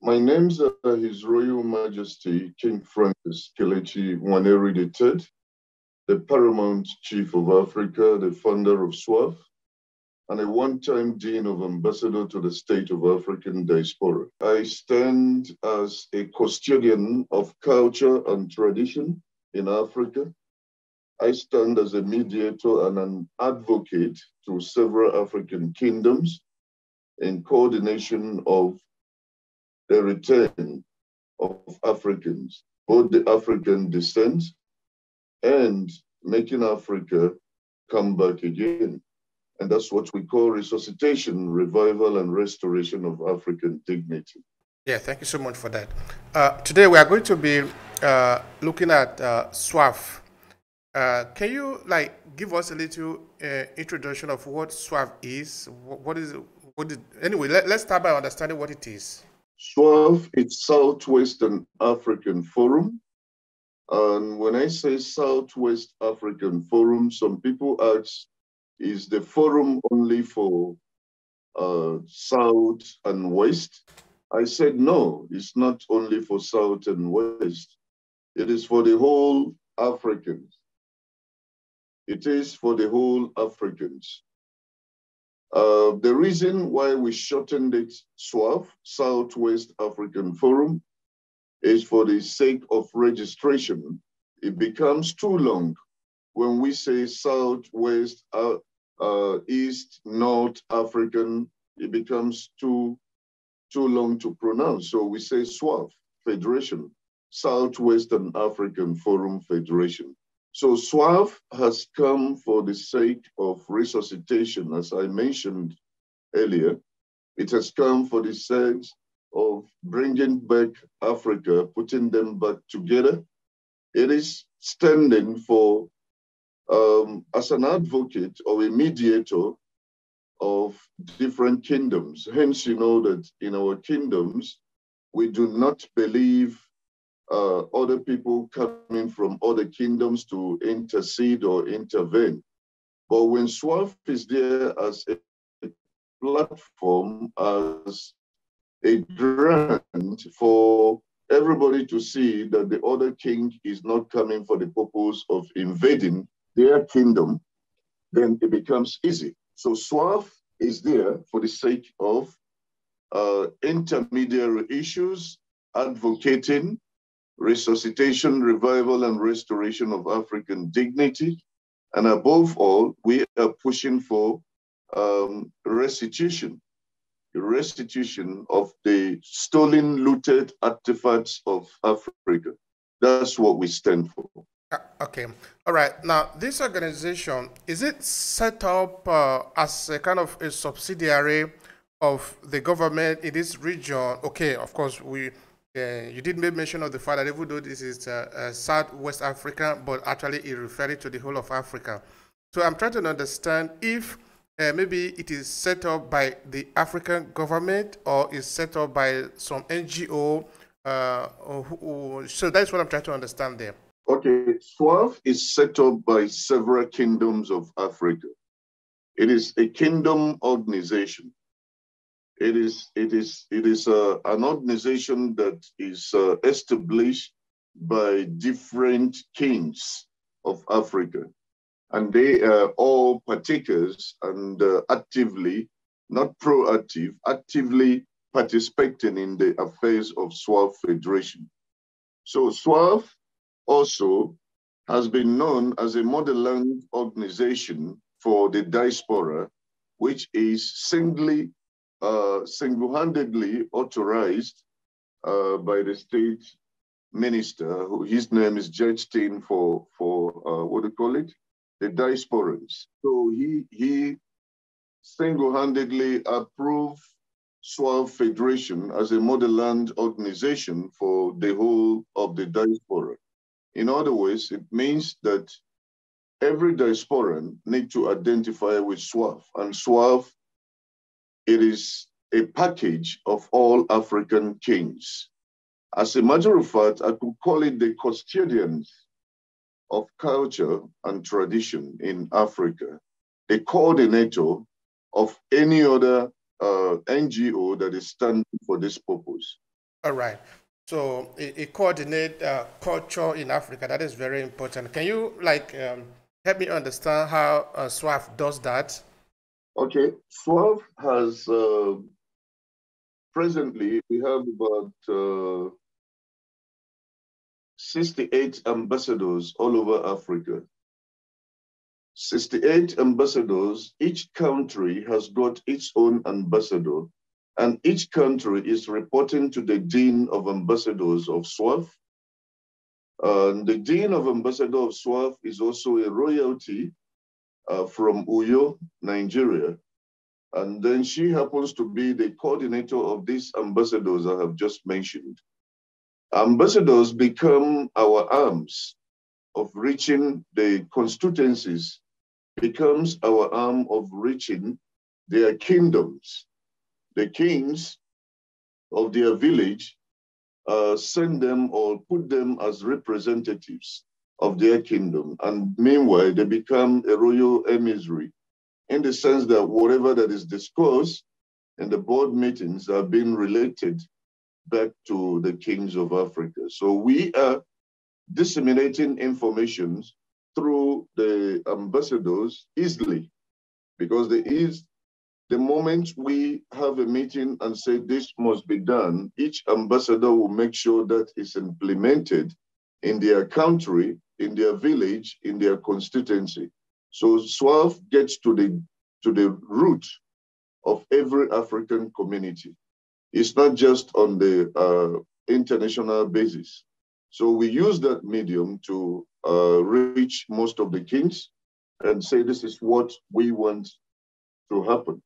My name's His Royal Majesty King Francis Kelechi Nwaneri III, the Paramount Chief of Africa, the founder of SWAF, and a one-time Dean of Ambassador to the State of African Diaspora. I stand as a custodian of culture and tradition in Africa. I stand as a mediator and an advocate to several African kingdoms in coordination of the return of Africans, both the African descent and making Africa come back again. And that's what we call resuscitation, revival, and restoration of African dignity. Yeah, thank you so much for that. Today we are going to be looking at SWAF. Can you give us a little introduction of what SWAF is? What is it? Anyway, let's start by understanding what it is. SWAF is Southwestern African Forum. And when I say Southwest African Forum, some people ask, is the forum only for South and West? I said, no, it's not only for South and West. It is for the whole Africans. It is for the whole Africans. The reason why we shortened it SWAF, Southwest African Forum, is for the sake of registration. It becomes too long when we say Southwest, East, North African. It becomes too long to pronounce. So we say SWAF, Federation, Southwestern African Forum Federation. So SWAF has come for the sake of resuscitation, as I mentioned earlier. It has come for the sake of bringing back Africa, putting them back together. It is standing for, as an advocate or a mediator of different kingdoms. Hence, you know that in our kingdoms, we do not believe other people coming from other kingdoms to intercede or intervene. But when SWAF is there as a platform, as a grant for everybody to see that the other king is not coming for the purpose of invading their kingdom, then it becomes easy. So SWAF is there for the sake of intermediary issues, advocating resuscitation, revival, and restoration of African dignity. And above all, we are pushing for restitution of the stolen, looted artifacts of Africa. That's what we stand for. Okay. All right. Now, this organization, is it set up as a kind of a subsidiary of the government in this region? Okay, of course, you did make mention of the fact that even though this is Southwest Africa, but actually it referred to the whole of Africa. So I'm trying to understand if maybe it is set up by the African government or is set up by some NGO. So that's what I'm trying to understand there. Okay, SWAF is set up by several kingdoms of Africa. It is a kingdom organization. It is an organization that is established by different kings of Africa. And they are all partakers and actively, not proactive, actively participating in the affairs of SWAF Federation. So SWAF also has been known as a motherland organization for the diaspora, which is single-handedly authorized by the state minister, his name is Judge Teen for what do you call it? The diasporans. So he single-handedly approved SWAF Federation as a motherland organization for the whole of the diaspora. In other words, it means that every diasporan need to identify with SWAF, and SWAF, it is a package of all African kings. As a matter of fact, I could call it the custodians of culture and tradition in Africa, the coordinator of any other NGO that is standing for this purpose. All right. So it coordinate culture in Africa. That is very important. Can you like help me understand how SWAF does that? Okay, SWAF has presently we have about 68 ambassadors all over Africa. 68 ambassadors. Each country has got its own ambassador, and each country is reporting to the Dean of Ambassadors of SWAF. The Dean of Ambassador of SWAF is also a royalty from Uyo, Nigeria. And then she happens to be the coordinator of these ambassadors I have just mentioned. Ambassadors become our arms of reaching the constituencies, becomes our arm of reaching their kingdoms. The kings of their village send them or put them as representatives of their kingdom. And meanwhile, they become a royal emissary in the sense that whatever that is discussed in the board meetings are being related back to the kings of Africa. So we are disseminating information through the ambassadors easily because the moment we have a meeting and say this must be done, each ambassador will make sure that it's implemented in their country, in their village, in their constituency. So SWAF gets to the root of every African community. It's not just on the international basis. So we use that medium to reach most of the kings and say this is what we want to happen.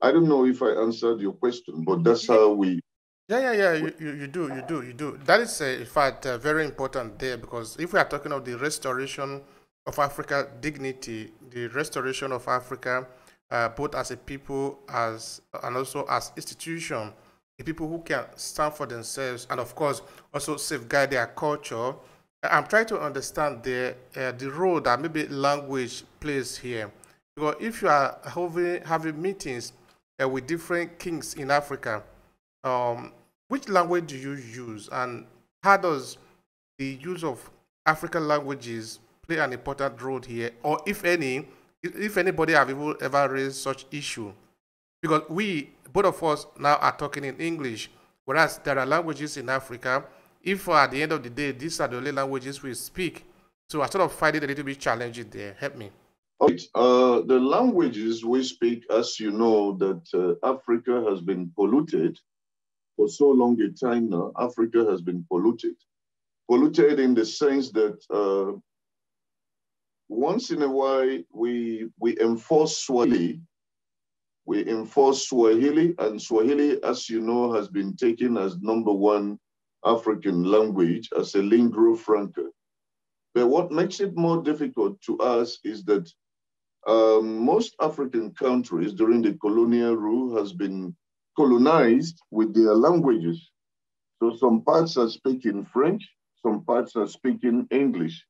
I don't know if I answered your question, but that's how we. Yeah. You do. That is, in fact, very important there because if we are talking of the restoration of Africa dignity, the restoration of Africa, both as a people, as and also as institution, the people who can stand for themselves, and of course also safeguard their culture. I'm trying to understand the role that maybe language plays here, because if you are having meetings with different kings in Africa, um, which language do you use, and how does the use of African languages play an important role here, or if any, if anybody have ever raised such issue? Because we, both of us, now are talking in English, whereas there are languages in Africa. If at the end of the day, these are the only languages we speak, so I sort of find it a little bit challenging there. Help me. Okay. The languages we speak, as you know, that Africa has been polluted for so long a time now. Africa has been polluted. Polluted in the sense that once in a while we enforce Swahili. We enforce Swahili, and Swahili, as you know, has been taken as #1 African language, as a lingua franca. But what makes it more difficult to us is that most African countries during the colonial rule has been colonized with their languages. So some parts are speaking French, some parts are speaking English.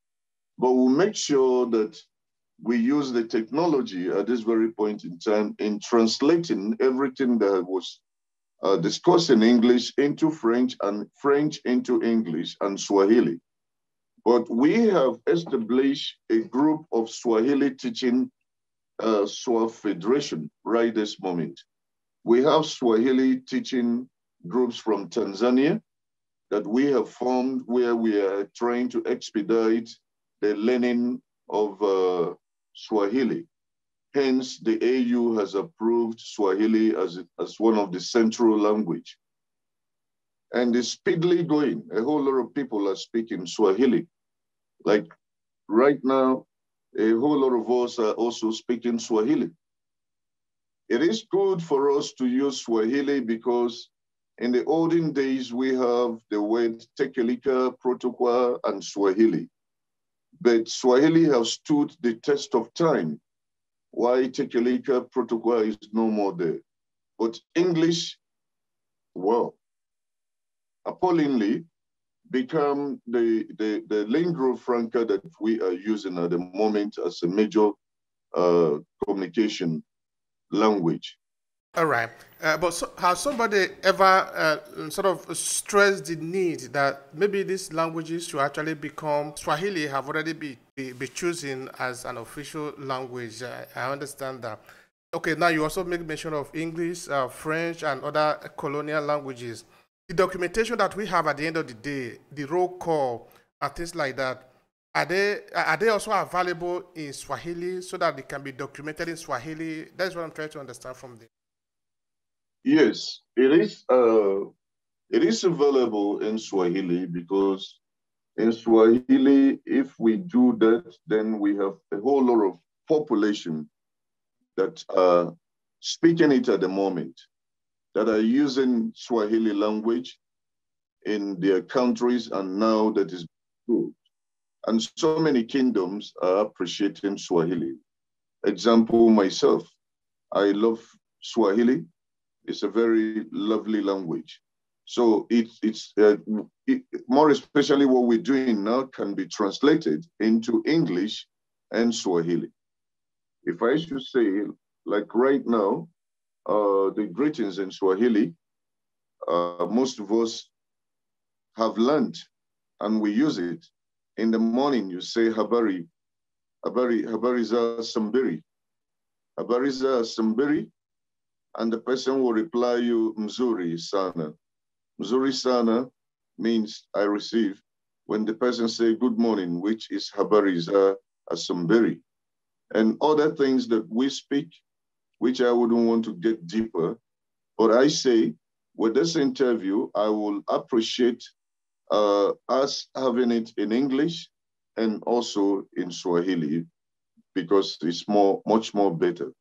But we'll make sure that we use the technology at this very point in time in translating everything that was discussed in English into French and French into English and Swahili. But we have established a group of Swahili teaching SWAF Federation right this moment. We have Swahili teaching groups from Tanzania that we have formed where we are trying to expedite the learning of Swahili. Hence, the AU has approved Swahili as one of the central language. And it's speedily going. A whole lot of people are speaking Swahili. Like right now, a whole lot of us are also speaking Swahili. It is good for us to use Swahili because in the olden days, we have the word Tekelika, Protocol, and Swahili. But Swahili has stood the test of time. Why Tekelika, Protocol is no more there. But English, well, appallingly, become the lingua franca that we are using at the moment as a major communication language. All right. But has somebody ever sort of stressed the need that maybe these languages should actually become Swahili have already be chosen as an official language? I understand that. Okay, now you also make mention of English, French, and other colonial languages. The documentation that we have at the end of the day, the roll call, and things like that, are they also available in Swahili so that they can be documented in Swahili? That's what I'm trying to understand from this. Yes, it is available in Swahili because in Swahili, if we do that, then we have a whole lot of population that are speaking it at the moment, that are using Swahili language in their countries, and now that is good. And so many kingdoms are appreciating Swahili. Example, myself, I love Swahili. It's a very lovely language. So more especially what we're doing now can be translated into English and Swahili. If I should say, like right now, the greetings in Swahili, most of us have learned and we use it. In the morning, you say habari za sambiri, habari za sambiri, and the person will reply you mzuri sana. Mzuri sana means I receive when the person say good morning, which is habari za sambiri, and other things that we speak, which I wouldn't want to get deeper. But I say, with this interview, I will appreciate us having it in English and also in Swahili because it's much more better.